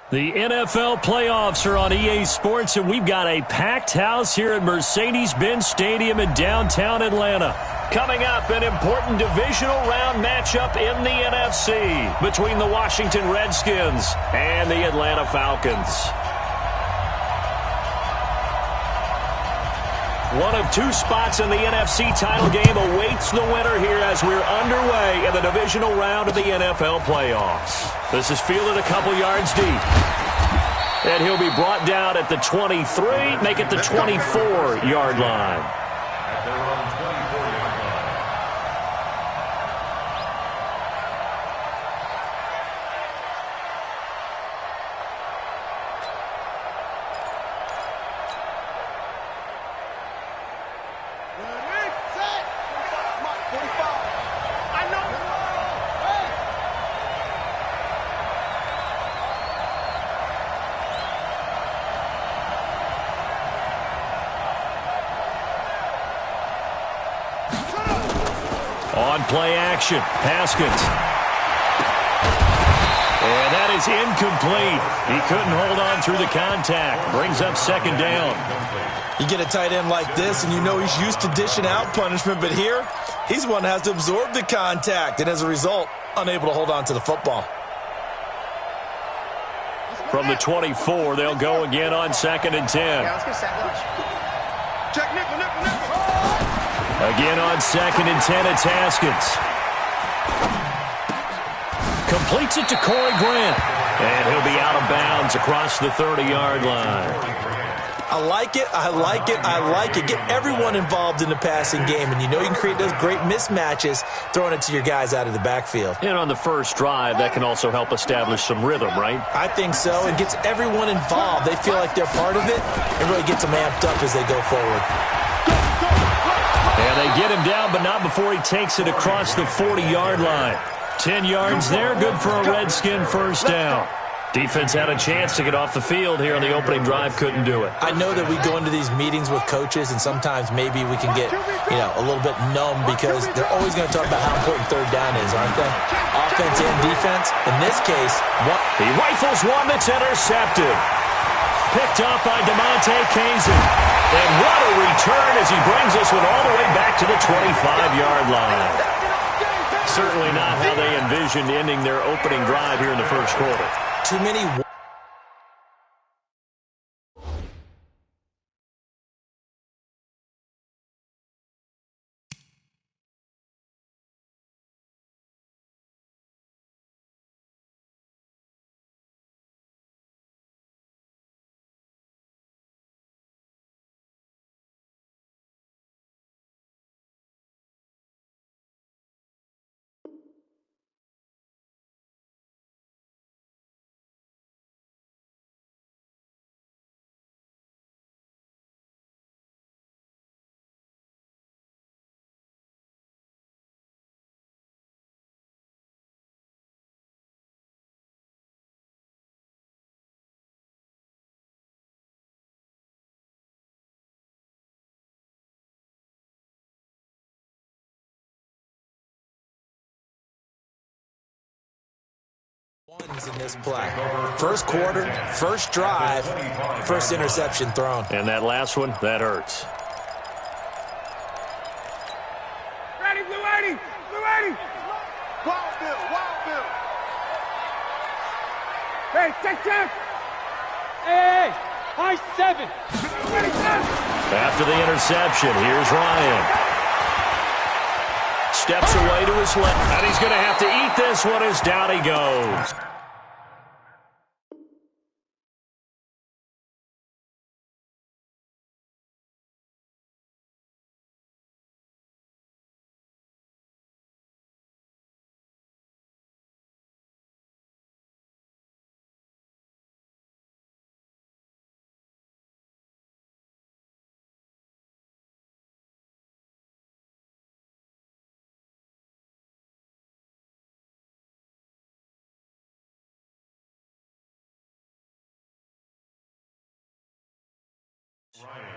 The NFL playoffs are on EA Sports, and we've got a packed house here at Mercedes-Benz Stadium in downtown Atlanta. Coming up, an important divisional round matchup in the NFC between the Washington Redskins and the Atlanta Falcons. One of two spots in the NFC title game awaits the winner here as we're underway in the divisional round of the NFL playoffs. This is fielded a couple yards deep. And he'll be brought down at the 23, make it the 24-yard line. On play action, Haskins. And that is incomplete. He couldn't hold on through the contact. Brings up second down. You get a tight end like this, and you know he's used to dishing out punishment, but here, he's the one that has to absorb the contact, and as a result, unable to hold on to the football. From the 24, they'll go again on 2nd and 10. Yeah, let's get set. Check nickel. Again on 2nd and 10, it's Haskins. Completes it to Corey Grant. And he'll be out of bounds across the 30-yard line. I like it. Get everyone involved in the passing game, and you know you can create those great mismatches throwing it to your guys out of the backfield. And on the first drive, that can also help establish some rhythm, right? I think so. It gets everyone involved. They feel like they're part of it. It really gets them amped up as they go forward. And they get him down, but not before he takes it across the 40-yard line. 10 yards there, good for a Redskin first down. Defense had a chance to get off the field here on the opening drive, couldn't do it. I know that we go into these meetings with coaches, and sometimes maybe we can get, a little bit numb because they're always going to talk about how important third down is, aren't they? Offense and defense. In this case, he rifles one that's intercepted. Picked up by DeMonte Kazin. And what a return as he brings this one all the way back to the 25-yard line. Certainly not how they envisioned ending their opening drive here in the first quarter. Too many. Ones in this play. First quarter, first drive, first interception thrown. And that last one, that hurts. Ready, Blue 80! Blue 80! Wild Bill! Hey, check! Hey! High 7! After the interception, here's Ryan. Steps away to his left, and he's going to have to eat this one as down he goes.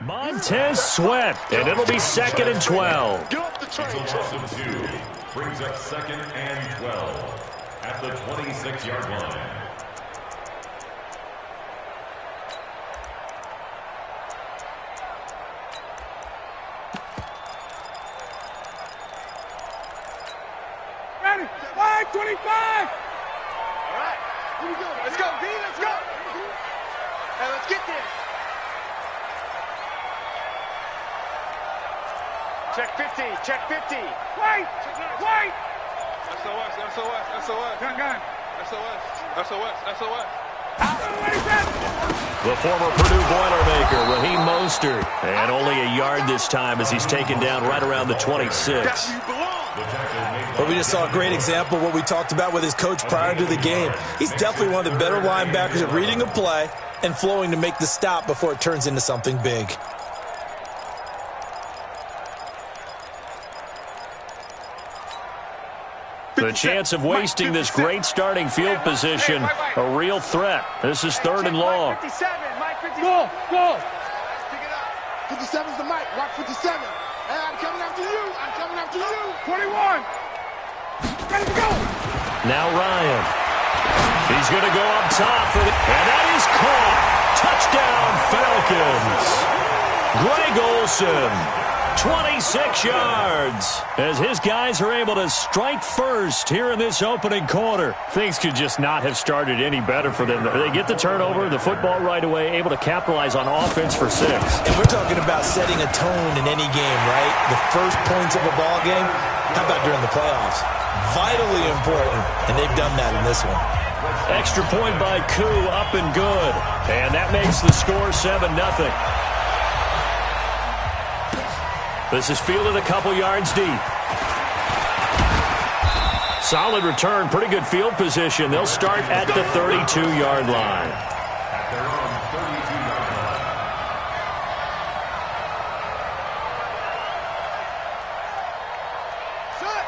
Montez Sweat, and it'll be 2nd and 12. Get off the train. Brings up 2nd and 12 at the 26-yard line. 25! All right. Here we go. Let's go, B. Let's go. Hey, let's get there. Check 50. Check 50. Wait! Wait! SOS. SOS. SOS. Gun. SOS. SOS. SOS. The former Purdue Boilermaker, Raheem Mostert. And only a yard this time as he's taken down right around the 26. But we just saw a great example of what we talked about with his coach prior to the game. He's definitely one of the better linebackers at reading a play and flowing to make the stop before it turns into something big. The chance of wasting this great starting field position, a real threat. This is 3rd and long. 57. Mike 57. Go! Pick it up. 57's the mic. Watch 57. Hey, I'm coming after you. I'm coming after you. 21! Ready to go! Now Ryan. He's going to go up top for the... And that is caught. Touchdown, Falcons. Greg Olsen. 26 yards as his guys are able to strike first here in this opening quarter. Things could just not have started any better for them. They get the turnover, the football right away, able to capitalize on offense for 6. And we're talking about setting a tone in any game, right? The first points of a ball game, how about during the playoffs? Vitally important, and they've done that in this one. Extra point by Koo, up and good. And that makes the score 7-0. This is fielded a couple yards deep. Solid return, pretty good field position. They'll start at the 32-yard line.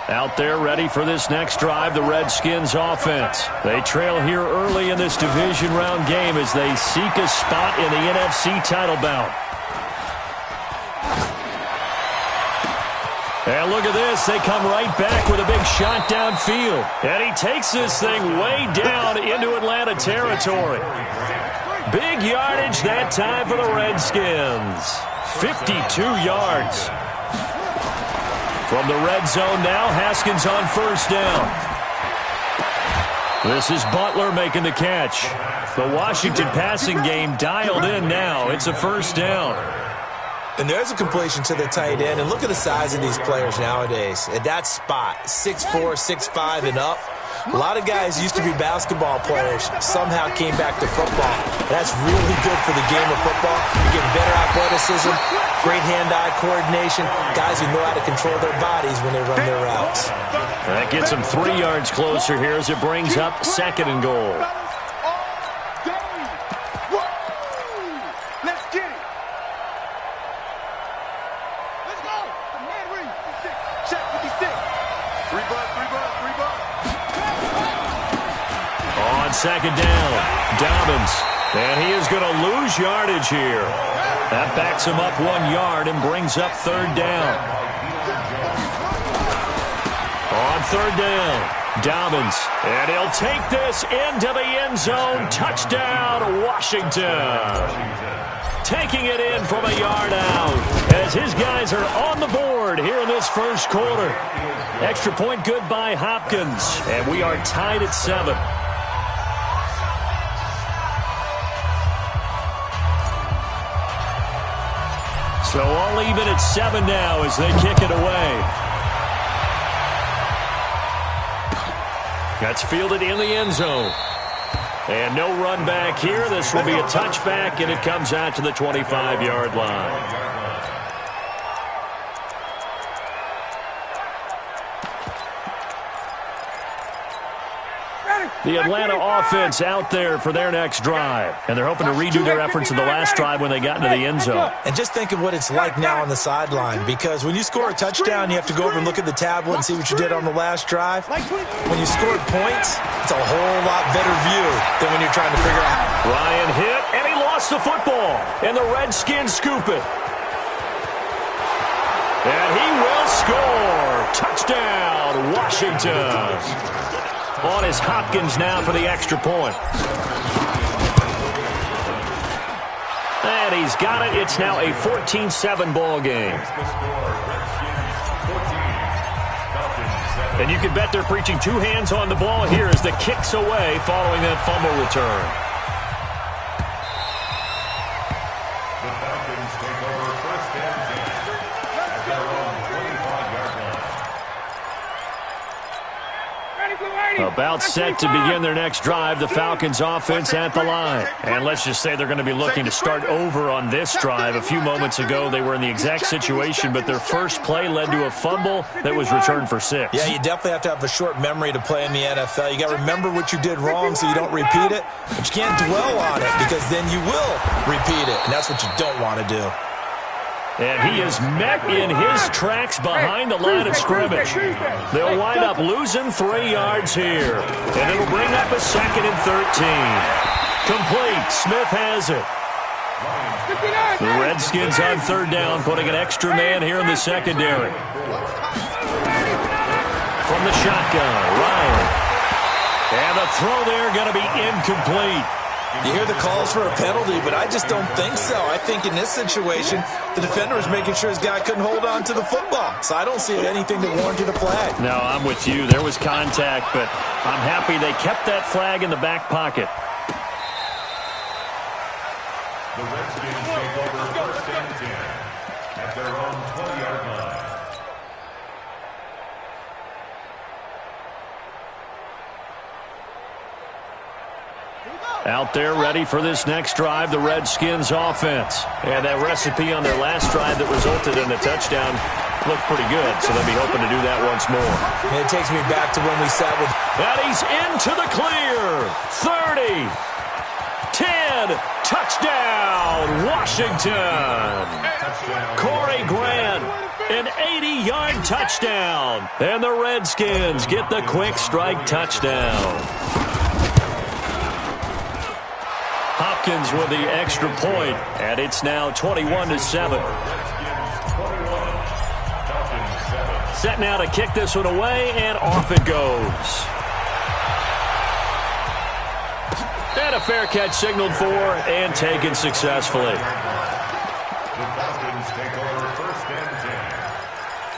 Out there ready for this next drive, the Redskins offense. They trail here early in this division round game as they seek a spot in the NFC title bout. And look at this. They come right back with a big shot downfield. And he takes this thing way down into Atlanta territory. Big yardage that time for the Redskins. 52 yards. From the red zone now, Haskins on 1st down. This is Butler making the catch. The Washington passing game dialed in now. It's a 1st down. And there's a completion to the tight end. And look at the size of these players nowadays. At that spot, 6'4", 6'5", and up. A lot of guys used to be basketball players, somehow came back to football. That's really good for the game of football. You get better athleticism, great hand-eye coordination, guys who know how to control their bodies when they run their routes. That gets them 3 yards closer here as it brings up 2nd and goal. Let's get it. Let's go. Man, read. Check 56. 3 bucks. On 2nd down, Dobbins. And he is going to lose yardage here. That backs him up 1 yard and brings up 3rd down. On 3rd down, Dobbins. And he'll take this into the end zone. Touchdown, Washington. Taking it in from a yard out as his guys are on the board here in this 1st quarter. Extra point good by Hopkins. And we are tied at 7. So all even at 7 now as they kick it away. That's fielded in the end zone. And no run back here. This will be a touchback, and it comes out to the 25-yard line. The Atlanta offense out there for their next drive. And they're hoping to redo their efforts in the last drive when they got into the end zone. And just think of what it's like now on the sideline, because when you score a touchdown, you have to go over and look at the tablet and see what you did on the last drive. When you scored points, it's a whole lot better view than when you're trying to figure out. Ryan hit, and he lost the football. And the Redskins scoop it. And he will score. Touchdown, Washington. On is Hopkins now for the extra point. And he's got it. It's now a 14-7 ball game. And you can bet they're preaching two hands on the ball here as the kick's away following that fumble return. The Falcons take over first and 10 at their own 25-yard line. About set to begin their next drive, the Falcons offense at the line. And let's just say they're going to be looking to start over on this drive. A few moments ago, they were in the exact situation, but their first play led to a fumble that was returned for 6. Yeah, you definitely have to have a short memory to play in the NFL. You got to remember what you did wrong so you don't repeat it, but you can't dwell on it because then you will repeat it, and that's what you don't want to do. And he is met in his tracks behind the line of scrimmage. They'll wind up losing 3 yards here. And it'll bring up a 2nd and 13. Complete. Smith has it. The Redskins on 3rd down, putting an extra man here in the secondary. From the shotgun, Ryan. And the throw there going to be incomplete. You hear the calls for a penalty, but I just don't think so. I think in this situation, the defender was making sure his guy couldn't hold on to the football. So I don't see anything that warranted a flag. No, I'm with you. There was contact, but I'm happy they kept that flag in the back pocket. The Redskins take over first and 10 at their own 20-yard line. Out there ready for this next drive, the Redskins offense. And that recipe on their last drive that resulted in a touchdown looked pretty good, so they'll be hoping to do that once more. And it takes me back to when we sat with... And he's into the clear. 30. 10. Touchdown, Washington. Corey Grant, an 80-yard touchdown. And the Redskins get the quick strike touchdown. Hopkins with the extra point, and it's now 21-7. Set now to kick this one away, and off it goes. And a fair catch signaled for and taken successfully. The Falcons take over first and 10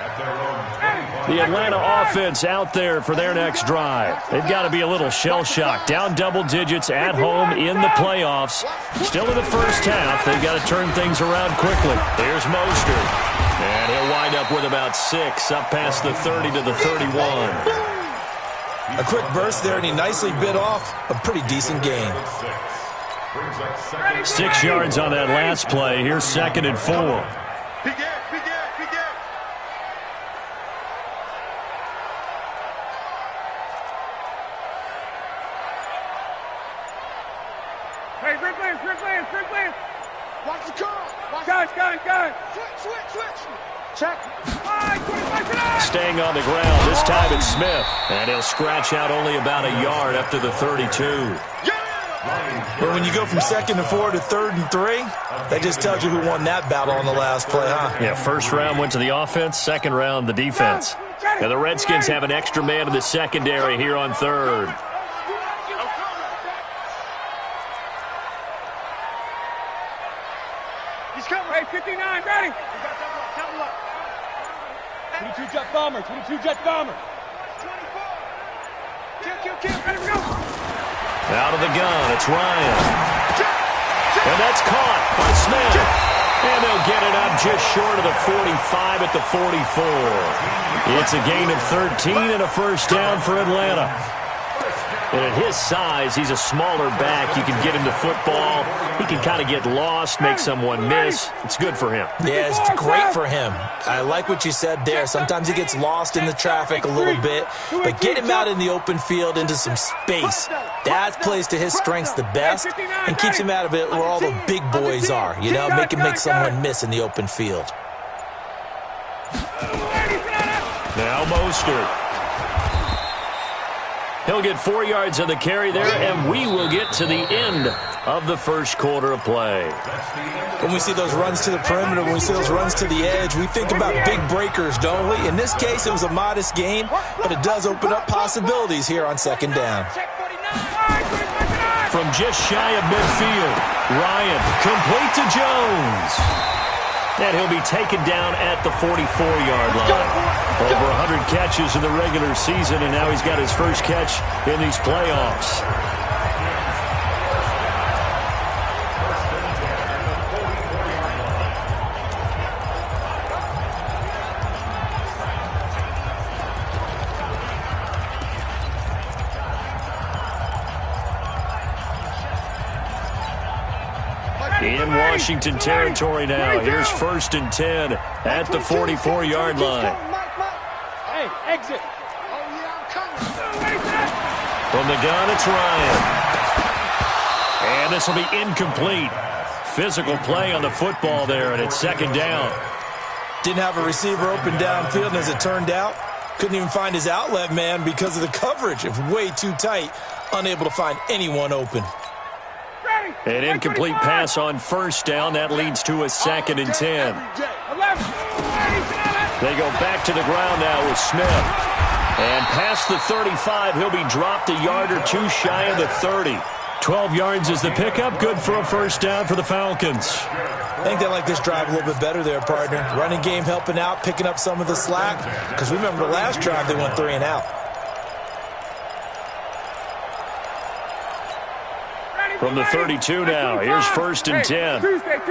at their own 25. The Atlanta offense out there for their next drive. They've got to be a little shell-shocked. Down double digits at home in the playoffs. Still in the first half. They've got to turn things around quickly. Here's Mostert. And he'll wind up with about 6 up past the 30 to the 31. A quick burst there, and he nicely bit off a pretty decent gain. 6 yards on that last play. Here's 2nd and 4. Hey, Strickland. Watch the curl. Gun. Switch. Check. Staying on the ground. This time it's Smith. And he'll scratch out only about a yard up to the 32. But when you go from 2nd and 4 to 3rd and 3, that just tells you who won that battle on the last play, huh? Yeah, first round went to the offense, second round the defense. Now the Redskins have an extra man in the secondary here on 3rd. He's coming. Hey, 59, ready. 22-jet bomber. 24. Kill. Ready, we go. Out of the gun, it's Ryan. And that's caught by Smith. And they'll get it up just short of the 45 at the 44. It's a gain of 13 and a first down for Atlanta. And at his size, he's a smaller back. You can get him to football. He can kind of get lost, make someone miss. It's good for him. Yeah, it's great for him. I like what you said there. Sometimes he gets lost in the traffic a little bit, but get him out in the open field into some space. That plays to his strengths the best and keeps him out of it where all the big boys are. You know, make him make someone miss in the open field. Now Mostert. He'll get 4 yards on the carry there, and we will get to the end of the first quarter of play. When we see those runs to the perimeter, when we see those runs to the edge, we think about big breakers, don't we? In this case, it was a modest gain, but it does open up possibilities here on 2nd down. From just shy of midfield, Ryan complete to Jones. And he'll be taken down at the 44-yard line. Over 100 catches in the regular season, and now he's got his first catch in these playoffs. In Washington territory now. Here's 1st and 10 at the 44-yard line. Hey, exit. From the gun, it's Ryan. And this will be incomplete. Physical play on the football there, and it's 2nd down. Didn't have a receiver open downfield, and as it turned out, couldn't even find his outlet man because of the coverage. It was way too tight, unable to find anyone open. An incomplete pass on 1st down. That leads to a 2nd and 10. They go back to the ground now with Smith. And past the 35, he'll be dropped a yard or two shy of the 30. 12 yards is the pickup. Good for a 1st down for the Falcons. I think they like this drive a little bit better there, partner. Running game helping out, picking up some of the slack. Because remember the last drive, they went 3 and out. From the 32 now, here's 1st and 10. Tuesday.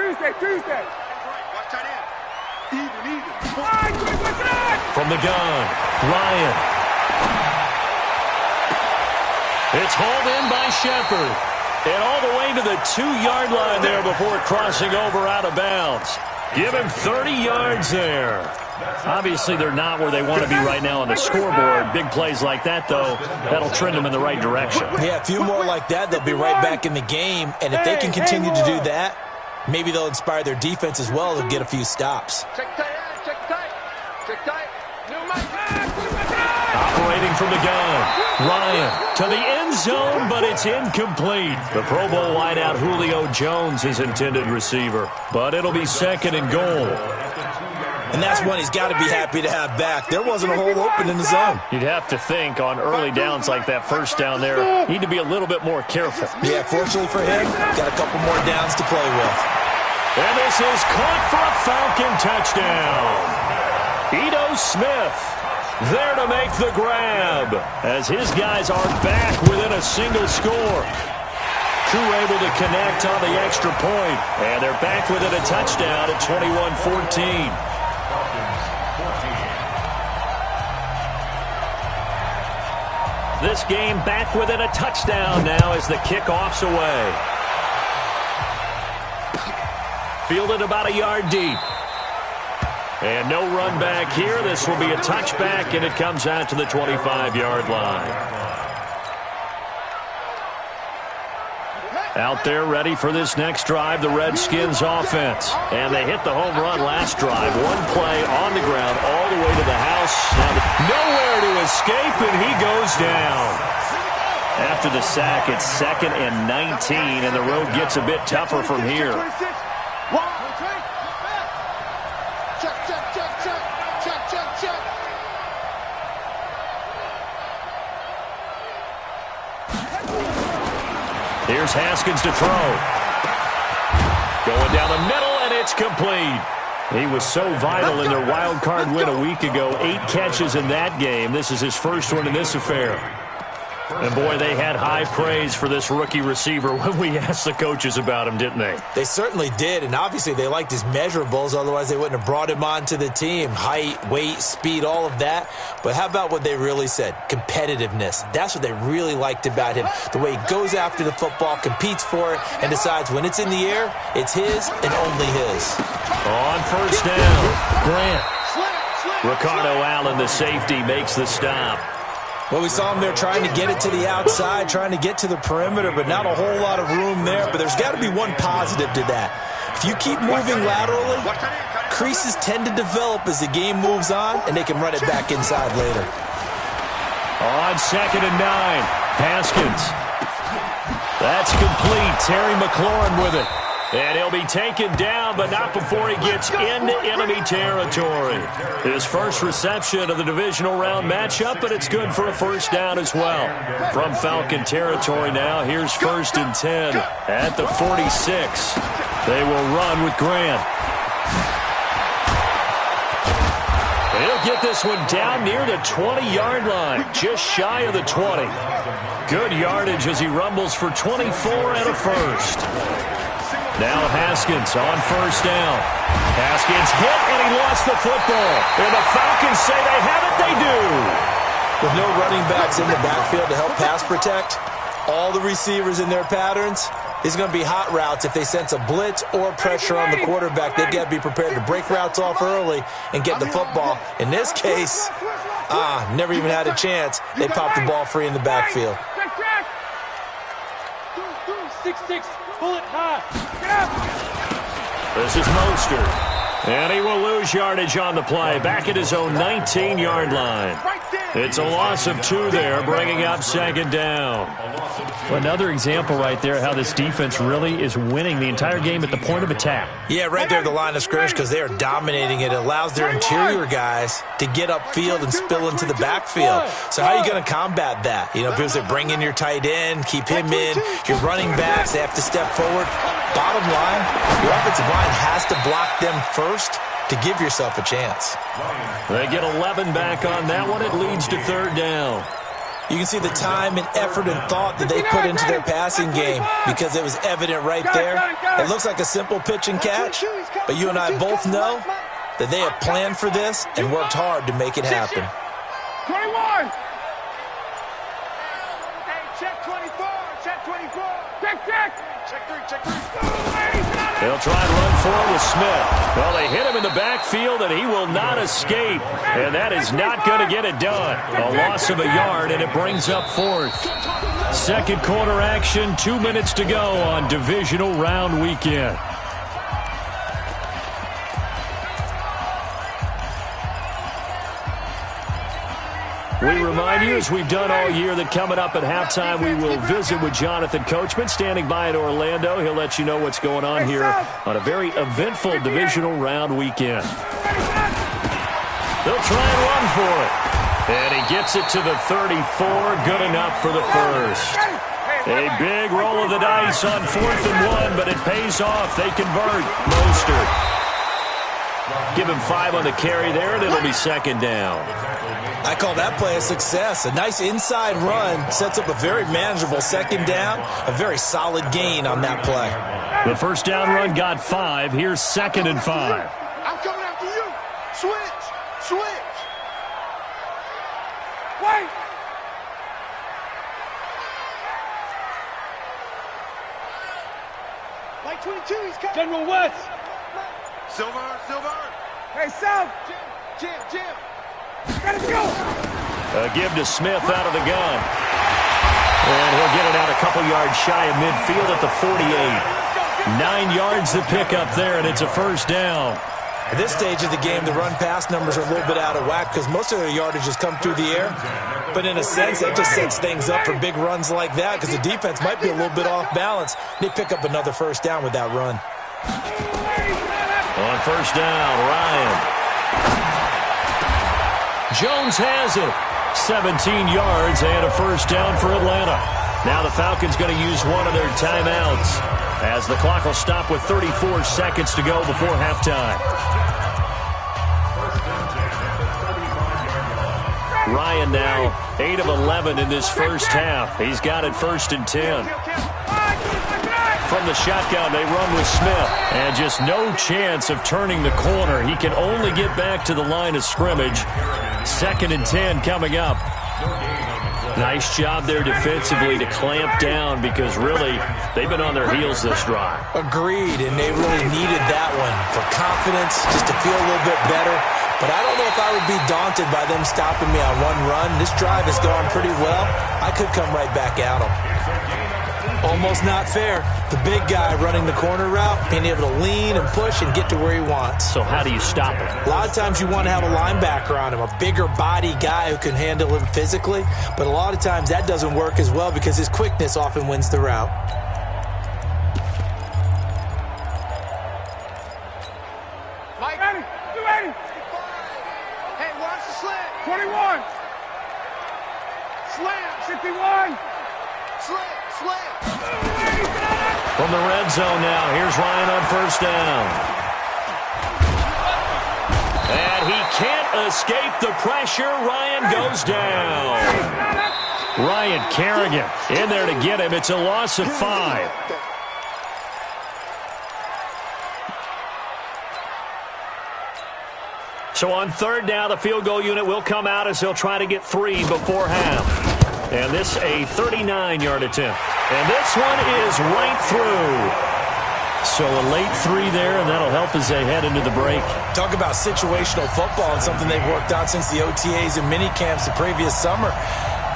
From the gun, Ryan. It's hauled in by Shepard. And all the way to the 2-yard line there before crossing over out of bounds. Give him 30 yards there. Obviously, they're not where they want to be right now on the scoreboard. Big plays like that, though, that'll trend them in the right direction. Yeah, a few more like that, they'll be right back in the game. And if they can continue to do that, maybe they'll inspire their defense as well to get a few stops. Check tight. Operating from the gun, Ryan to the end zone, but it's incomplete. The Pro Bowl wideout Julio Jones is intended receiver, but it'll be 2nd and goal. And that's one he's got to be happy to have back. There wasn't a hole open in the zone. You'd have to think on early downs like that 1st down there, need to be a little bit more careful. Yeah, fortunately for him, got a couple more downs to play with. And this is caught for a Falcon touchdown. Ito Smith there to make the grab as his guys are back within a single score. Crew able to connect on the extra point, and they're back within a touchdown at 21-14. This game back within a touchdown now as the kickoff's away. Fielded about a yard deep. And no run back here. This will be a touchback, and it comes out to the 25-yard line. Out there ready for this next drive, the Redskins offense. And they hit the home run last drive. One play on the ground all the way to the house. Now nowhere to escape, and he goes down. After the sack, it's 2nd and 19, and the road gets a bit tougher from here. Here's Haskins to throw. Going down the middle, and it's complete. He was so vital in their wild card win a week ago. 8 catches in that game. This is his first one in this affair. And, boy, they had high praise for this rookie receiver when we asked the coaches about him, didn't they? They certainly did, and obviously they liked his measurables. Otherwise, they wouldn't have brought him onto the team. Height, weight, speed, all of that. But how about what they really said? Competitiveness. That's what they really liked about him. The way he goes after the football, competes for it, and decides when it's in the air, it's his and only his. On 1st down, Grant. Ricardo Allen, the safety, makes the stop. Well, we saw him there trying to get it to the outside, trying to get to the perimeter, but not a whole lot of room there. But there's got to be one positive to that. If you keep moving laterally, creases tend to develop as the game moves on, and they can run it back inside later. On 2nd and 9, Haskins. That's complete. Terry McLaurin with it. And he'll be taken down, but not before he gets into enemy territory. His first reception of the divisional round matchup, but it's good for a 1st down as well. From Falcon territory now, here's 1st and 10 at the 46. They will run with Grant. He'll get this one down near the 20-yard line, just shy of the 20. Good yardage as he rumbles for 24 and a first. Now Haskins on first down. Haskins hit, and he lost the football. And the Falcons say they have it. They do. With no running backs in the backfield to help pass protect, all the receivers in their patterns, it's going to be hot routes. If they sense a blitz or pressure on the quarterback, they've got to be prepared to break routes off early and get the football. In this case, never even had a chance. They popped the ball free in the backfield. 6-6, pull it high. This is Mostert. And he will lose yardage on the play, back at his own 19-yard line. It's a loss of 2 there, bringing up second down. Well, another example right there how this defense really is winning the entire game at the point of attack. Yeah, right there at the line of scrimmage because they are dominating it. It allows their interior guys to get upfield and spill into the backfield. So how are you going to combat that? You know, because they bring in your tight end, keep him in. Your running backs, they have to step forward. Bottom line, your offensive line has to block them first to give yourself a chance. They get 11 back on that one. It leads to third down. You can see the time and effort and thought that they put into their passing game because it was evident right there. It looks like a simple pitch and catch, but you and I both know that they have planned for this and worked hard to make it happen. 21. Hey, check 24. Check 24. Check 3. Check 3. They'll try and run forward with Smith. Well, they hit him in the backfield, and he will not escape. And that is not going to get it done. A loss of a yard, and it brings up fourth. Second quarter action, 2 minutes to go on divisional round weekend. We remind you, as we've done all year, that coming up at halftime, we will visit with Jonathan Coachman, standing by in Orlando. He'll let you know what's going on here on a very eventful divisional round weekend. They'll try and run for it. And he gets it to the 34. Good enough for the first. A big roll of the dice on 4th and 1, but it pays off. They convert. Mostert. Give him 5 on the carry there, and it'll be second down. I call that play a success. A nice inside run sets up a very manageable second down. A very solid gain on that play. The first down run got 5. Here's 2nd and 5. I'm coming after you. Switch. Switch. Wait. Like 22, he's coming. General West. Silver. Hey, South. Jim. Let it go. A give to Smith out of the gun. And he'll get it out a couple yards shy of midfield at the 48. 9 yards to pick up there, and it's a first down. At this stage of the game, the run-pass numbers are a little bit out of whack because most of their yardage has come through the air. But in a sense, that just sets things up for big runs like that because the defense might be a little bit off balance. They pick up another first down with that run. On first down, Ryan. Jones has it. 17 yards and a first down for Atlanta. Now the Falcons going to use one of their timeouts as the clock will stop with 34 seconds to go before halftime. Ryan now 8 of 11 in this first half. He's got it 1st and 10. From the shotgun, they run with Smith. And just no chance of turning the corner. He can only get back to the line of scrimmage. 2nd and 10 coming up. Nice job there defensively to clamp down because really they've been on their heels this drive. Agreed, and they really needed that one for confidence, just to feel a little bit better. But I don't know if I would be daunted by them stopping me on one run. This drive has gone pretty well. I could come right back at them. Almost not fair. The big guy running the corner route, being able to lean and push and get to where he wants. So how do you stop it? A lot of times you want to have a linebacker on him, a bigger body guy who can handle him physically. But a lot of times that doesn't work as well because his quickness often wins the route. Mike. Ready. Hey, watch the slant. 21. Slam. 61. Slam. From the red zone now, here's Ryan on first down. And he can't escape the pressure. Ryan goes down. Ryan Kerrigan in there to get him. It's a loss of 5. So on third down, the field goal unit will come out as they'll try to get 3 before half. And this a 39-yard attempt. And this one is right through. So a late 3 there, and that'll help as they head into the break. Talk about situational football and something they've worked on since the OTAs and mini camps the previous summer.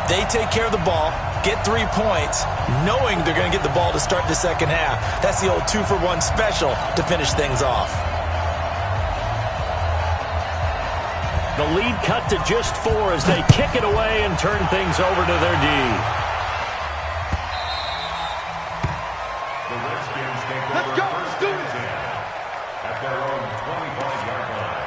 They take care of the ball, get 3 points, knowing they're going to get the ball to start the second half. That's the old 2-for-1 special to finish things off. The lead cut to just 4 as they kick it away and turn things over to their D. The Redskins take over first and 10 at their own 25-yard line.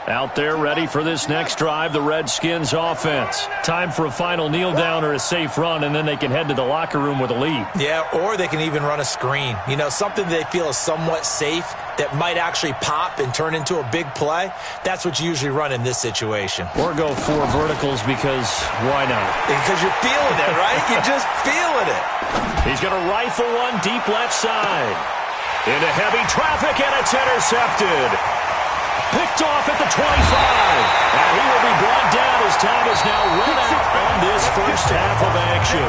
Out there ready for this next drive, the Redskins offense. Time for a final kneel down or a safe run, and then they can head to the locker room with a lead. Yeah, or they can even run a screen. You know, something they feel is somewhat safe that might actually pop and turn into a big play. That's what you usually run in this situation. Or go 4 verticals because why not? Because you're feeling it, right? You're just feeling it. He's going to rifle one deep left side. Into heavy traffic, and it's intercepted. Picked off at the 25. And he will be brought down as time is now run out on this first half of action.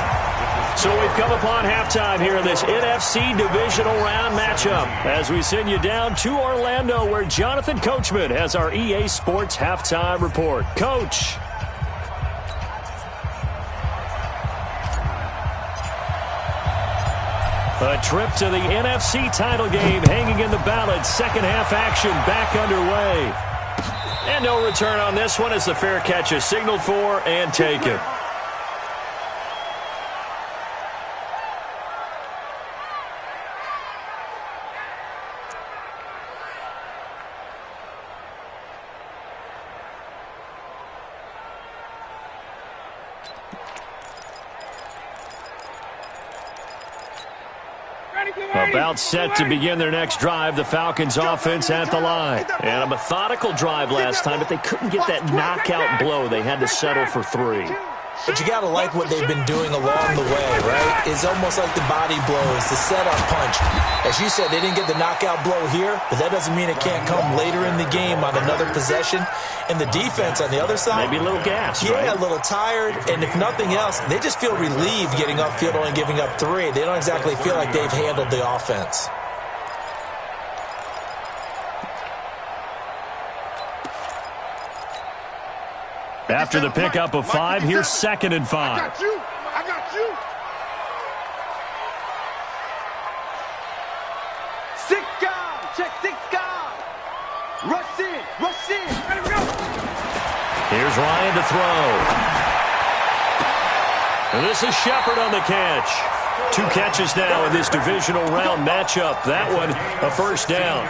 So we've come upon halftime here in this NFC divisional round matchup as we send you down to Orlando where Jonathan Coachman has our EA Sports halftime report. Coach. A trip to the NFC title game hanging in the balance. Second half action back underway. And no return on this one as the fair catch is signaled for and taken. About set to begin their next drive, the Falcons offense at the line. And a methodical drive last time, but they couldn't get that knockout blow. They had to settle for 3. But you got to like what they've been doing along the way, right? It's almost like the body blows, the setup punch. As you said, they didn't get the knockout blow here, but that doesn't mean it can't come later in the game on another possession. And the defense on the other side, maybe a little gas, yeah, right? A little tired. And if nothing else, they just feel relieved getting upfield only giving up 3. They don't exactly feel like they've handled the offense. After the pickup of 5, here's 2nd and 5. I got you. I got you. 6 guys. Check 6 guys. Rush in. Rush in. Ready to go. Here's Ryan to throw. And this is Shepard on the catch. 2 catches now in this divisional round matchup. That one, a first down.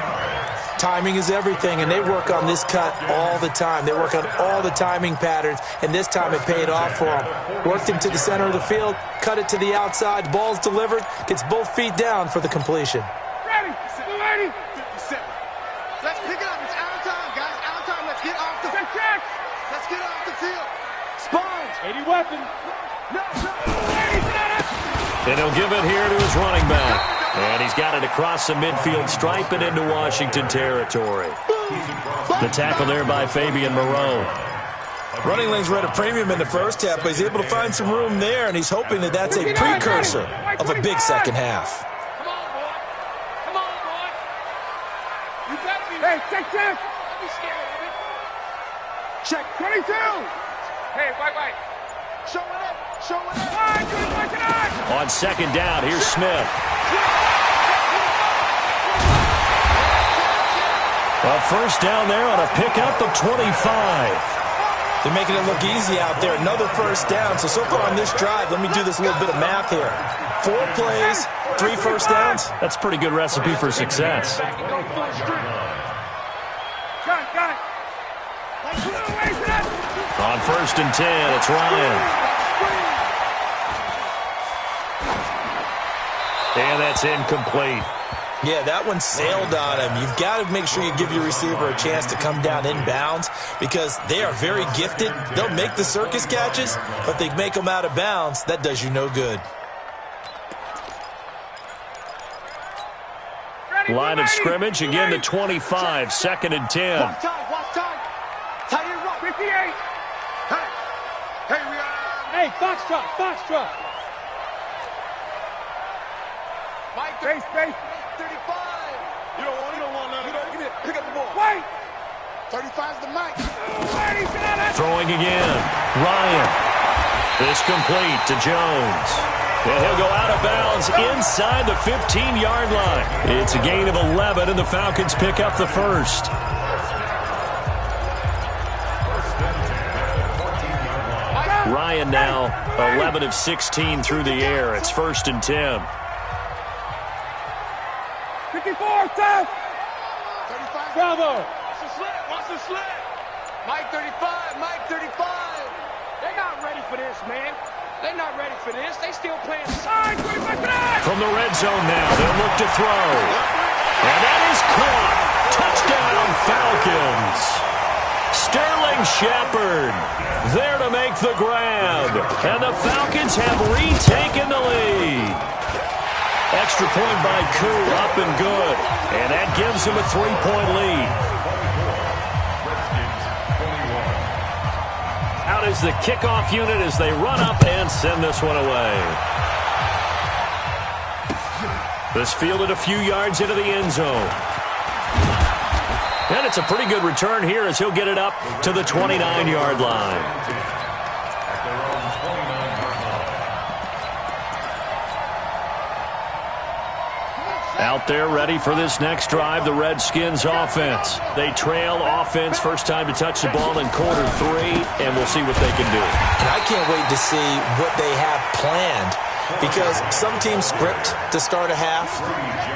Timing is everything, and they work on this cut all the time. They work on all the timing patterns, and this time it paid off for them. Worked him to the center of the field, cut it to the outside, ball's delivered, gets both feet down for the completion. Ready. Ready. 57. Let's pick it up. It's out of time, guys. Out of time. Let's get off the field. Let's get off the field. Spines. 80 weapon. No. And he'll give it here to his running back. And he's got it across the midfield stripe and into Washington territory. The tackle there by Fabian Moreau. Running lanes were at a premium in the first half, but he's able to find some room there, and he's hoping that that's a precursor of a big second half. Come on, boy. Come on, boy. You got me. Hey, check. Don't be scared of it. Check 22. Hey, white. Showing up. On 2nd down, here's Smith. A first down there on a pickup of 25. They're making it look easy out there. Another first down. So far on this drive, let me do this little bit of math here. 4 plays, 3 first downs. That's a pretty good recipe for success. On 1st and 10, it's Ryan. And that's incomplete. Yeah, that one sailed on him. You've got to make sure you give your receiver a chance to come down inbounds because they are very gifted. They'll make the circus catches, but they make them out of bounds. That does you no good. Line of scrimmage, again the 25, 2nd and 10. Watch time. Tight end rock. 58. Hey, we are. Hey, Foxtrot. Mike, space. 35. You don't want none. Get it. Pick up the ball. Wait. 35's the mic. Throwing again. Ryan. This complete to Jones. And he'll go out of bounds inside the 15-yard line. It's a gain of 11, and the Falcons pick up the first. Ryan now 11 of 16 through the air. It's 1st and 10. 54, South. 35. Bravo. Watch the slip. Mike 35. They're not ready for this, man. They're not ready for this. They still playing side. From the red zone now, they'll look to throw. And that is caught. Touchdown, Falcons. Sterling Shepard there to make the grab. And the Falcons have retaken the lead. Extra point by Koo, up and good. And that gives them a 3-point lead. Out is the kickoff unit as they run up and send this one away. This fielded a few yards into the end zone. And it's a pretty good return here as he'll get it up to the 29-yard line. Out there ready for this next drive, the Redskins offense. They trail offense, first time to touch the ball in quarter 3, and we'll see what they can do. And I can't wait to see what they have planned because some teams script to start a half.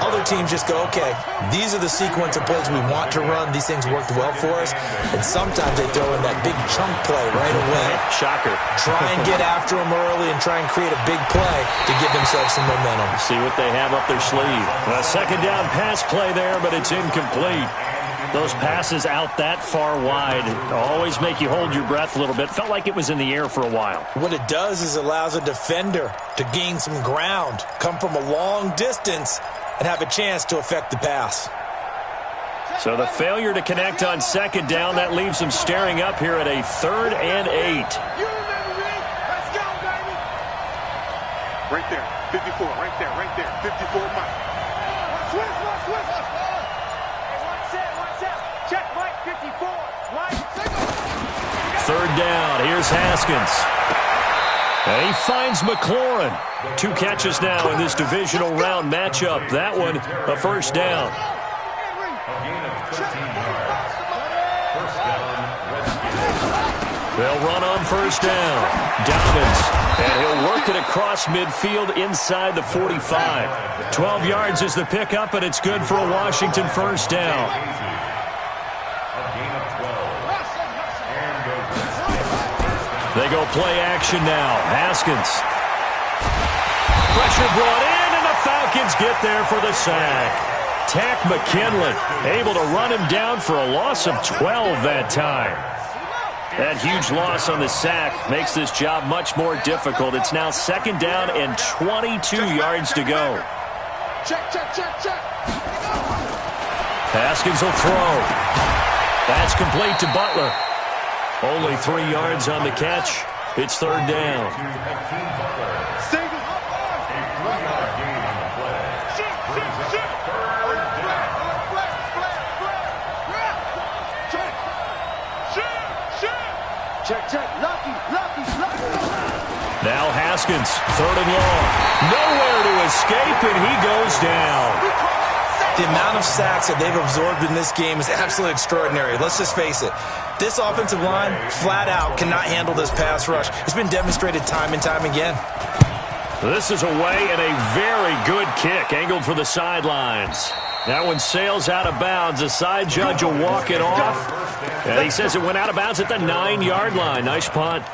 Other teams just go, okay, these are the sequence of plays we want to run. These things worked well for us. And sometimes they throw in that big chunk play right away. Shocker. Try and get after them early and try and create a big play to give themselves some momentum. See what they have up their sleeve. A 2nd down pass play there, but it's incomplete. Those passes out that far wide always make you hold your breath a little bit. Felt like it was in the air for a while. What it does is allows a defender to gain some ground, come from a long distance, and have a chance to affect the pass. So the failure to connect on 2nd down, that leaves them staring up here at a 3rd and 8. You remember me? Let's go, baby. Right there. 54. Right there. 54, Mike. Switch. Watch out. Check Mike 54. Mike. 3rd down. Here's Haskins. And he finds McLaurin. 2 catches now in this divisional round matchup. That one, a 1st down. They'll run on 1st down. Dobbins. And he'll work it across midfield inside the 45. 12 yards is the pickup, and it's good for a Washington 1st down. They go play action now. Haskins. Pressure brought in, and the Falcons get there for the sack. Tack McKinley able to run him down for a loss of 12 that time. That huge loss on the sack makes this job much more difficult. It's now 2nd down and 22 yards to go. Check. Haskins will throw. That's complete to Butler. Only 3 yards on the catch. It's 3rd down. Check. Lucky. Now Haskins, 3rd and long. Nowhere to escape, and he goes down. The amount of sacks that they've absorbed in this game is absolutely extraordinary. Let's just face it. This offensive line, flat out, cannot handle this pass rush. It's been demonstrated time and time again. This is away and a very good kick, angled for the sidelines. That one sails out of bounds. The side judge will walk it off. And he says it went out of bounds at the 9-yard line. Nice punt.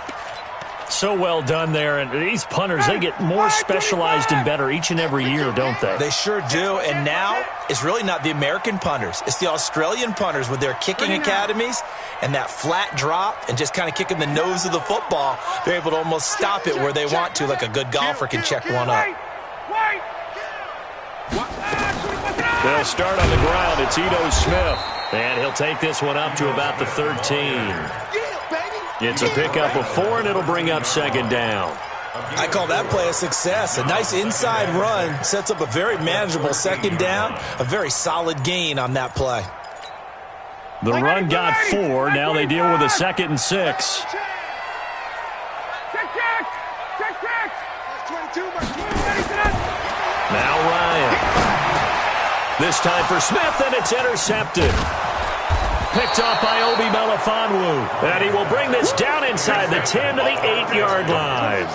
So well done there. And these punters, they get more specialized and better each and every year, don't they? They sure do. And now it's really not the American punters. It's the Australian punters with their kicking academies and that flat drop and just kind of kicking the nose of the football. They're able to almost stop it where they want to, like a good golfer can check one up. They'll start on the ground. It's Ito Smith. And he'll take this one up to about the 13. It's a pickup of 4, and it'll bring up second down. I call that play a success. A nice inside run sets up a very manageable second down. A very solid gain on that play. The run got 4. Now they deal with a 2nd and 6. Now Ryan. This time for Smith, and it's intercepted. Picked off by Obi Melifonwu. And he will bring this down inside the 10 to the 8-yard line.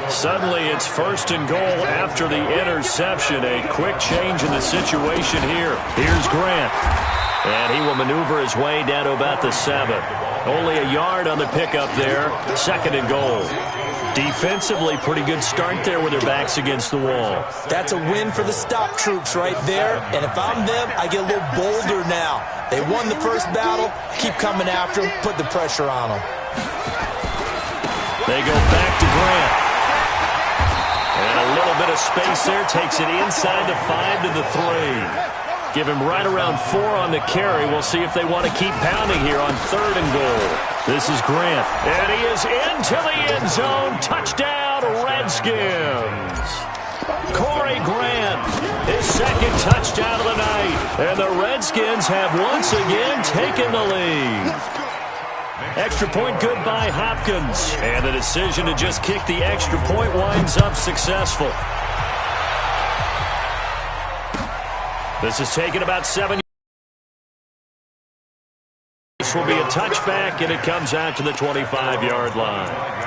Suddenly it's 1st and goal after the interception. A quick change in the situation here. Here's Grant. And he will maneuver his way down to about the 7. Only a yard on the pickup there. 2nd and goal. Defensively, pretty good start there with their backs against the wall. That's a win for the stop troops right there. And if I'm them, I get a little bolder now. They won the first battle. Keep coming after them. Put the pressure on them. They go back to Grant. And a little bit of space there. Takes it inside the 5 to the 3. Give him right around 4 on the carry. We'll see if they want to keep pounding here on 3rd and goal. This is Grant. And he is into the end zone. Touchdown, Redskins. Corey Grant, his 2nd touchdown of the night. And the Redskins have once again taken the lead. Extra point good by Hopkins. And the decision to just kick the extra point winds up successful. This is taken about 7. This will be a touchback, and it comes out to the 25-yard line.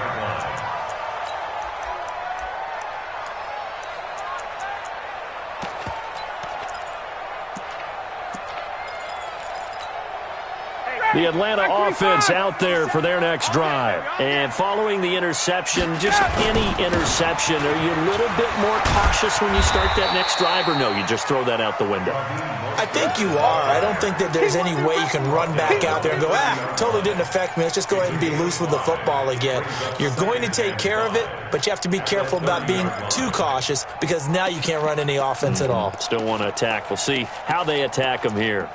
The Atlanta offense out there for their next drive. And following the interception, just any interception, are you a little bit more cautious when you start that next drive, or no, you just throw that out the window? I think you are. I don't think that there's any way you can run back out there and go, totally didn't affect me. Let's just go ahead and be loose with the football again. You're going to take care of it, but you have to be careful about being too cautious because now you can't run any offense at all. Still want to attack. We'll see how they attack them here.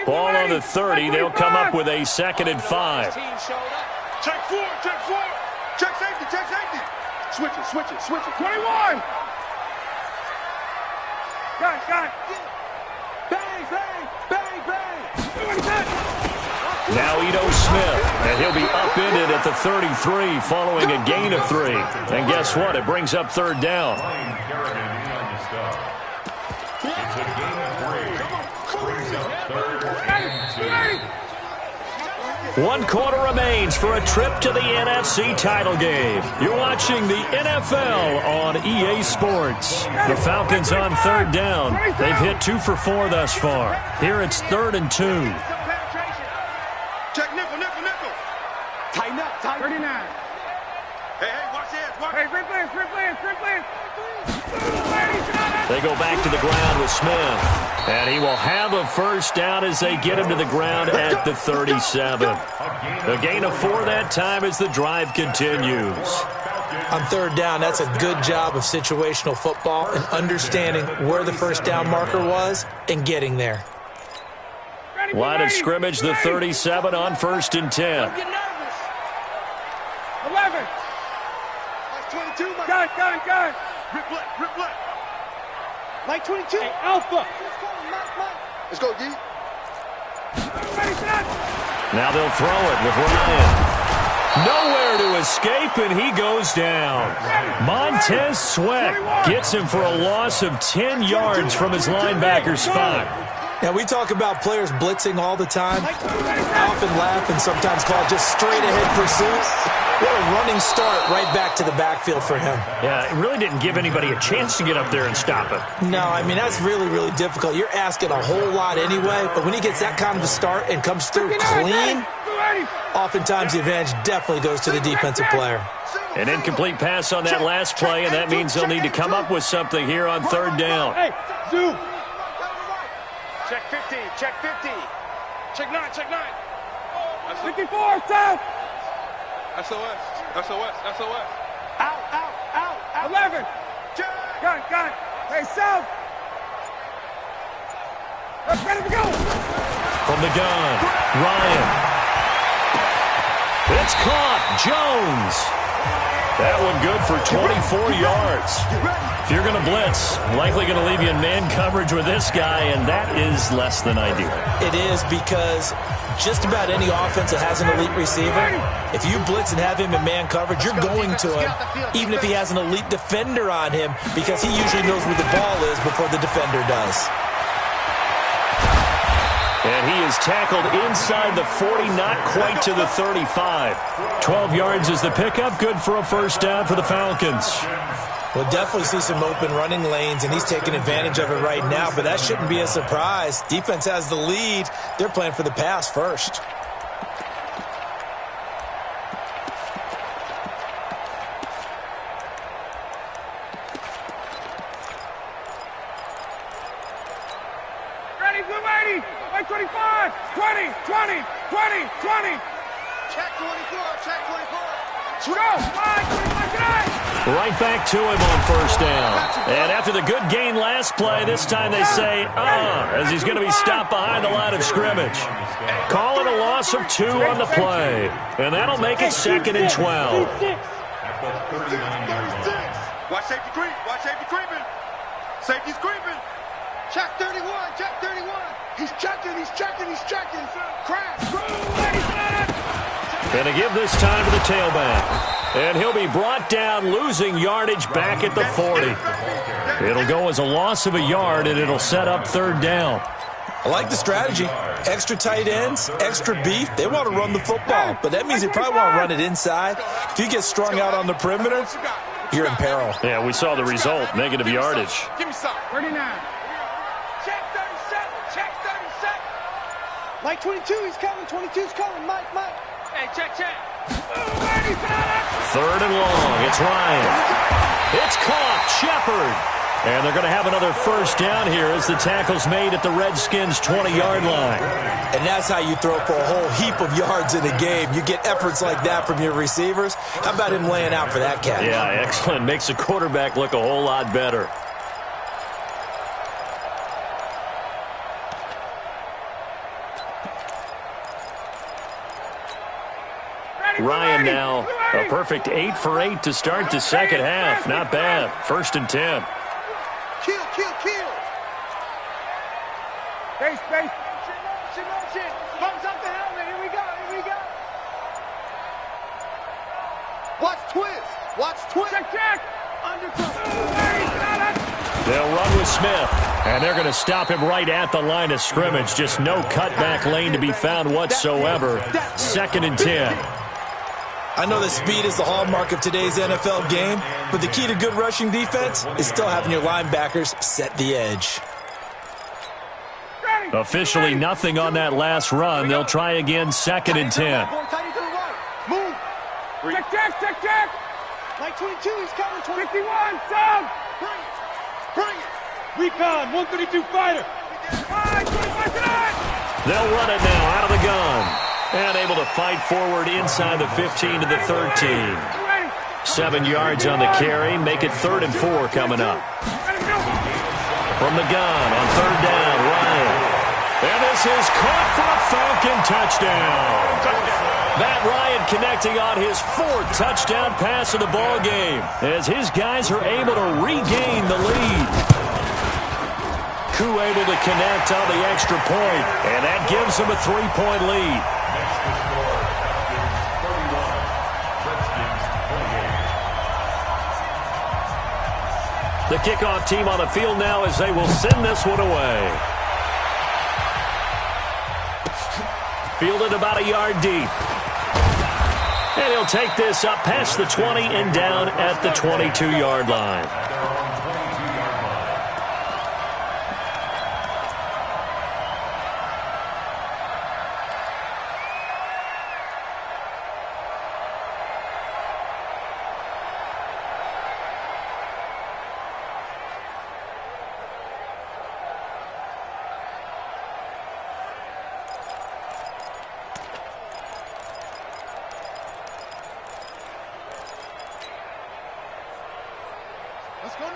Ball on the 30. They'll come up with a 2nd and 5. Check 4, check 4. Check safety, check safety. Switch it, switch it, switch it. 21. Got it. Bang, bang, bang, bang. Now Ito Smith, and he'll be upended at the 33 following a gain of 3. And guess what? It brings up 3rd down. It's a gain of 3. Brings up 3rd and 2. 1 quarter remains for a trip to the NFC title game. You're watching the NFL on EA Sports. The Falcons on 3rd down. They've hit 2 for 4 thus far. Here it's 3rd and 2. Check nickel. Tighten up, tighten. 39. Hey, watch this. Watch. Hey, free play. They go back to the ground with Smith. And he will have a 1st down as they get him to the ground at the 37. A gain of 4 that time as the drive continues. On 3rd down, that's a good job of situational football and understanding where the 1st down marker was and getting there. Line of scrimmage, the 37 on 1st and 10. 11. That's 22. Got it. Rip. Like 22. Hey, Alpha. Let's go, D. Now they'll throw it with Ryan. Nowhere to escape, and he goes down. Montez Sweat gets him for a loss of 10 yards from his linebacker spot. Now, we talk about players blitzing all the time. I often laugh and sometimes call it just straight-ahead pursuit. What a running start right back to the backfield for him. Yeah, it really didn't give anybody a chance to get up there and stop him. No, I mean, that's really, really difficult. You're asking a whole lot anyway, but when he gets that kind of a start and comes through clean, oftentimes the advantage definitely goes to the defensive player. An incomplete pass on that last play, and that means they'll need to come up with something here on third down. Hey, zoom. Check 50, check 50. Check 9, check 9. 54, south. SOS, SOS, SOS. Out. 11. Got it. Hey, south. Let's ready to go. From the gun, Ryan. It's caught. Jones. That one good for 24 yards. If you're going to blitz, likely going to leave you in man coverage with this guy, and that is less than ideal. It is because just about any offense that has an elite receiver, if you blitz and have him in man coverage, you're going to him, even if he has an elite defender on him, because he usually knows where the ball is before the defender does. And he is tackled inside the 40, not quite to the 35. 12 yards is the pickup, good for a first down for the Falcons. We'll definitely see some open running lanes, and he's taking advantage of it right now, but that shouldn't be a surprise. Defense has the lead. They're playing for the pass first. Ready, blue 80. 25, 20. Check 24, check 24. Go. 5, 25, Right back to him on first down. And after the good gain last play, this time they say, as he's going to be stopped behind the line of scrimmage. Calling a loss of 2 on the play. And that'll make it 2nd and 12. Watch safety creep, watch safety creeping. Safety's creeping. Check 31, check 31. He's checking. Crash. Going to give this time to the tailback. And he'll be brought down, losing yardage back at the 40. It'll go as a loss of a yard, and it'll set up third down. I like the strategy. Extra tight ends, extra beef. They want to run the football, but that means they probably want to run it inside. If you get strung out on the perimeter, you're in peril. Yeah, we saw the result, negative yardage. Give me some. 39. Check 37, check 37. Mike 22, he's coming. 22's coming. Mike. Hey, check. Third and long. It's Ryan. It's caught. Shepard. And they're going to have another first down here as the tackle's made at the Redskins' 20-yard line. And that's how you throw for a whole heap of yards in a game. You get efforts like that from your receivers. How about him laying out for that catch? Yeah, excellent. Makes the quarterback look a whole lot better. Ryan now, a perfect 8 for 8 to start the second half. Not bad. 1st and 10. Kill. Space. Motion. Comes up the helmet. Here we go. Watch twist. Check. They'll run with Smith, and they're going to stop him right at the line of scrimmage. Just no cutback lane to be found whatsoever. 2nd and 10. I know that speed is the hallmark of today's NFL game, but the key to good rushing defense is still having your linebackers set the edge. Officially nothing on that last run. They'll try again, 2nd and 10. Move. Check. Mike 22, he's coming. 51, down. Bring it. Recon, 132 fighter. 5, 25 tonight. They'll run it now out of the gun. And able to fight forward inside the 15 to the 13. 7 yards on the carry. Make it 3rd and 4 coming up. From the gun on 3rd down, Ryan. And this is caught for a Falcon touchdown. Matt Ryan connecting on his 4th touchdown pass of the ball game as his guys are able to regain the lead. Koo able to connect on the extra point, and that gives them a 3-point lead. kickoff team on the field now as they will send this one away. Fielded about a yard deep. And he'll take this up past the 20 and down at the 22-yard line.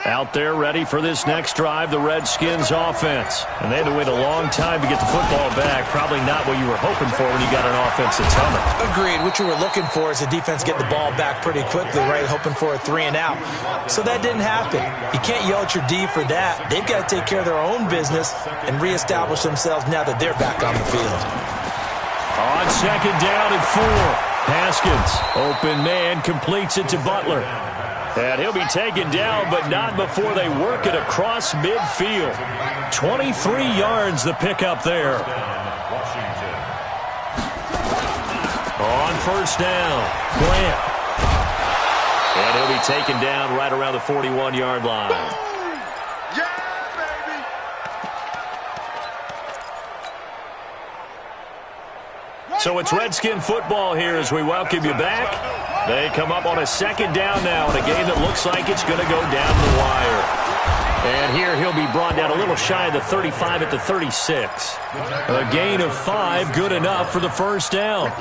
Out there ready for this next drive, the Redskins offense. And they had to wait a long time to get the football back. Probably not what you were hoping for when you got an offense that's humming. Agreed. What you were looking for is the defense get the ball back pretty quickly, right? Hoping for a 3 and out. So that didn't happen. You can't yell at your D for that. They've got to take care of their own business and reestablish themselves now that they're back on the field. On second down and 4. Haskins, open man, completes it to Butler. And he'll be taken down, but not before they work it across midfield. 23 yards the pickup there. On first down, Grant. And he'll be taken down right around the 41-yard line. Yeah, baby. So it's Redskin football here as we welcome you back. They come up on a second down now in a game that looks like it's going to go down the wire. And here he'll be brought down a little shy of the 35 at the 36. A gain of 5, good enough for the first down.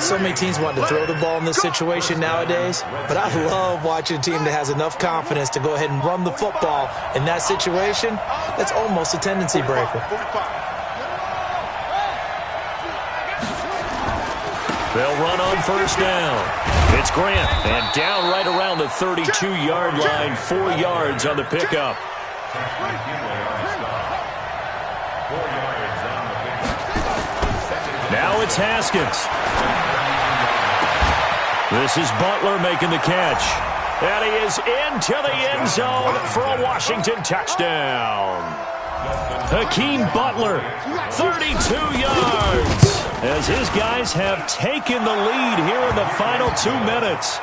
So many teams want to throw the ball in this situation nowadays, but I love watching a team that has enough confidence to go ahead and run the football in that situation. That's almost a tendency breaker. They'll run on first down. It's Grant, and down right around the 32-yard line, 4 yards on the pickup. Now it's Haskins. This is Butler making the catch. And he is into the end zone for a Washington touchdown. Hakeem Butler, 32 yards, as his guys have taken the lead here in the final 2 minutes.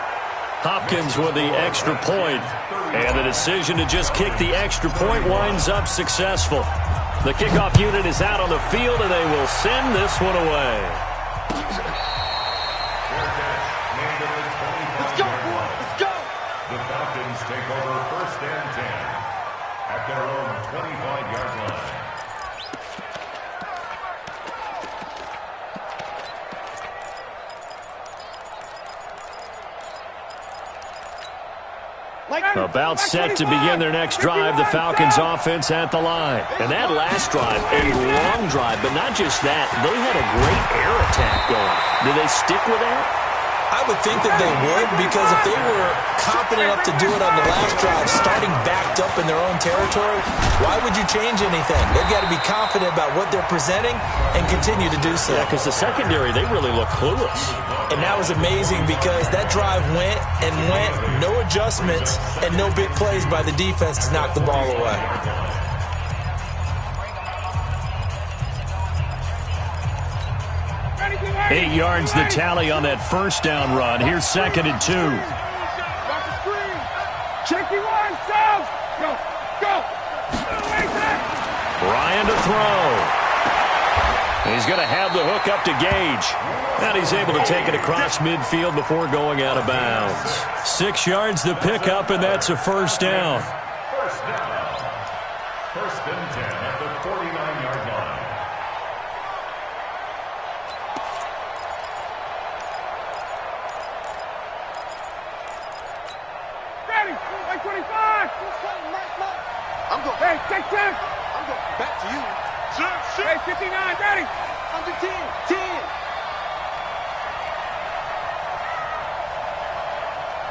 Hopkins with the extra point, and the decision to just kick the extra point winds up successful. The kickoff unit is out on the field, and they will send this one away. Let's go, boy. Let's go. The Falcons take over first and 10 at their own 25-yard line. About set to begin their next drive, the Falcons offense at the line. And that last drive, a long drive, but not just that, they had a great air attack going. Do they stick with that? I would think that they would, because if they were confident enough to do it on the last drive, starting backed up in their own territory, why would you change anything? They've got to be confident about what they're presenting and continue to do so. Yeah, because the secondary, they really look clueless. And that was amazing because that drive went and went, no adjustments and no big plays by the defense to knock the ball away. 8 yards the tally on that first down run. Here's second and 2. Check you on, South. Go, go. Ryan to throw. He's going to have the hook up to Gage. And he's able to take it across midfield before going out of bounds. 6 yards the pickup, and that's a first down. First down. First and 10 at the 49-yard line. Ready, like 25. I'm going. Hey, check. I'm going back to you. Hey, 59, ready. Under 10.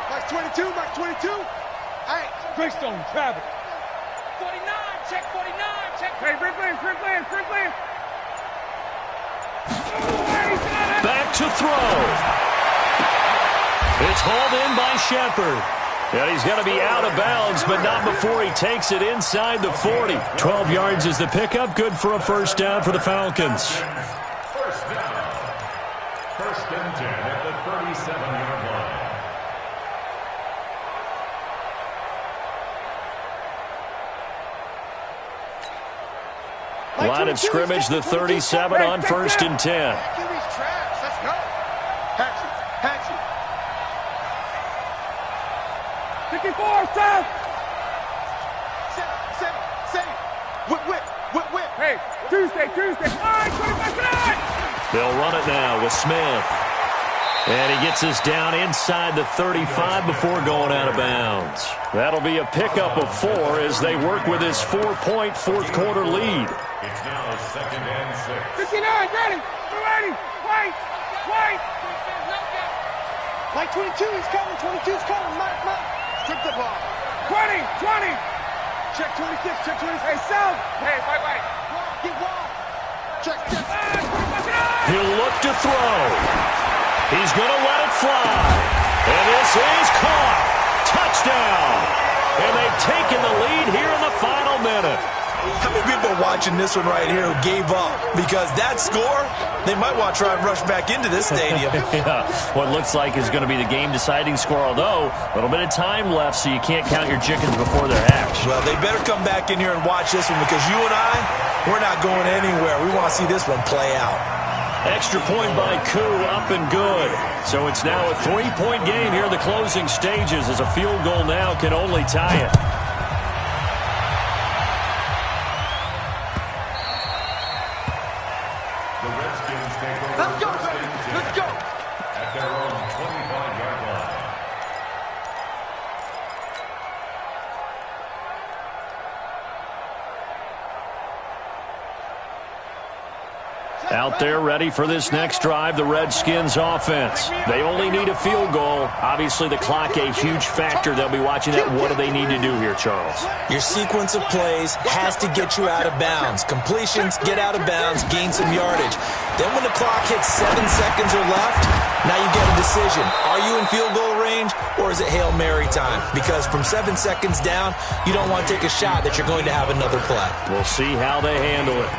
Max 22, Max 22. Hey, Greystone, travel. 49, check 49, check. Hey, Rick Lance. Back to throw. It's hauled in by Shepard. And he's going to be out of bounds, but not before he takes it inside the 40. 12 yards is the pickup. Good for a first down for the Falcons. First down. First and 10 at the 37-yard line. Line of scrimmage, the 37 on first and 10. Hey, Tuesday. All right, 25 tonight. They'll run it now with Smith. And he gets us down inside the 35 before going out of bounds. That'll be a pickup of 4 as they work with his 4-point fourth-quarter lead. It's now second and 6. 59, ready. Wait. Mike 22, he's coming. 22's coming. Mike. Strip the ball. 20. Check 26, check 26. Hey, Sal. Hey, wait. Get wide. Check. He'll look to throw. He's going to let it fly. And this is caught. Touchdown. And they've taken the lead here in the final minute. How many people watching this one right here who gave up? Because that score, they might want to try and rush back into this stadium. Yeah, what looks like is going to be the game-deciding score, although a little bit of time left, so you can't count your chickens before they're hatched. Well, they better come back in here and watch this one because you and I, we're not going anywhere. We want to see this one play out. Extra point by Koo, up and good. So it's now a 3-point game here in the closing stages as a field goal now can only tie it. Let's go. At their own 25-yard line. Out there ready for this next drive, the Redskins offense. They only need a field goal. Obviously, the clock a huge factor. They'll be watching that. What do they need to do here, Charles? Your sequence of plays has to get you out of bounds. Completions, get out of bounds, gain some yardage. Then when the clock hits 7 seconds or left, now you get a decision. Are you in field goal range or is it Hail Mary time? Because from 7 seconds down, you don't want to take a shot that you're going to have another play. We'll see how they handle it.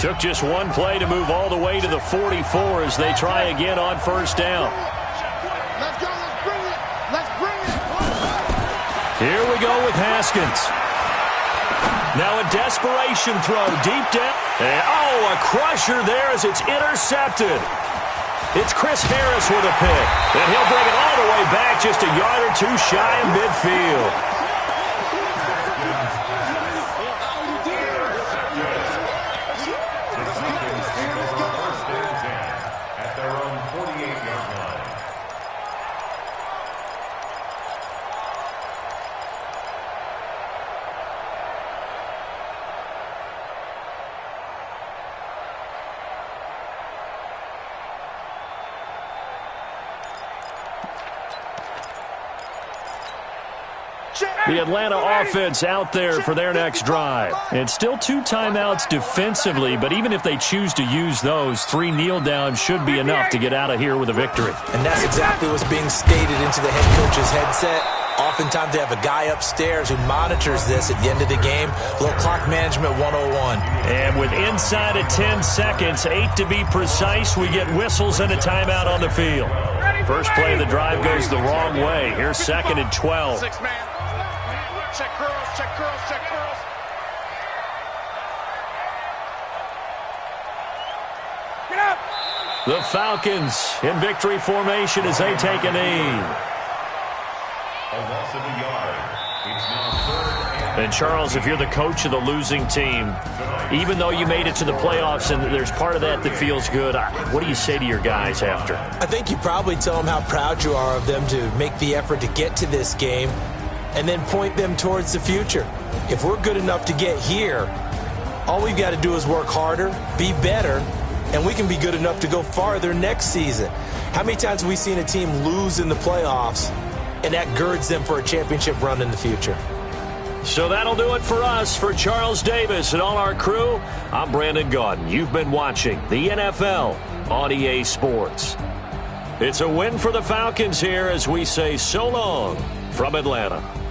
Took just one play to move all the way to the 44 as they try again on first down. Let's go. Let's bring it. Here we go with Haskins. Now a desperation throw deep down. And, a crusher there as it's intercepted. It's Chris Harris with a pick. And he'll bring it all the way back just a yard or two shy of midfield. The Atlanta offense out there for their next drive. And still 2 timeouts defensively, but even if they choose to use those, 3 kneel downs should be enough to get out of here with a victory. And that's exactly what's being stated into the head coach's headset. Oftentimes they have a guy upstairs who monitors this at the end of the game. A little clock management 101. And with inside of 10 seconds, 8 to be precise, we get whistles and a timeout on the field. First play of the drive goes the wrong way. Here's second and 12. Check curls. Get up. The Falcons in victory formation as they take a knee. A loss of a yard. It's now 3rd And Charles, if you're the coach of the losing team, even though you made it to the playoffs and there's part of that feels good, what do you say to your guys after? I think you probably tell them how proud you are of them to make the effort to get to this game and then point them towards the future. If we're good enough to get here, all we've got to do is work harder, be better, and we can be good enough to go farther next season. How many times have we seen a team lose in the playoffs and that girds them for a championship run in the future. So that'll do it for us. For Charles Davis and all our crew, I'm Brandon Gaudin. You've been watching the NFL on EA Sports. It's a win for the Falcons here as we say so long from Atlanta.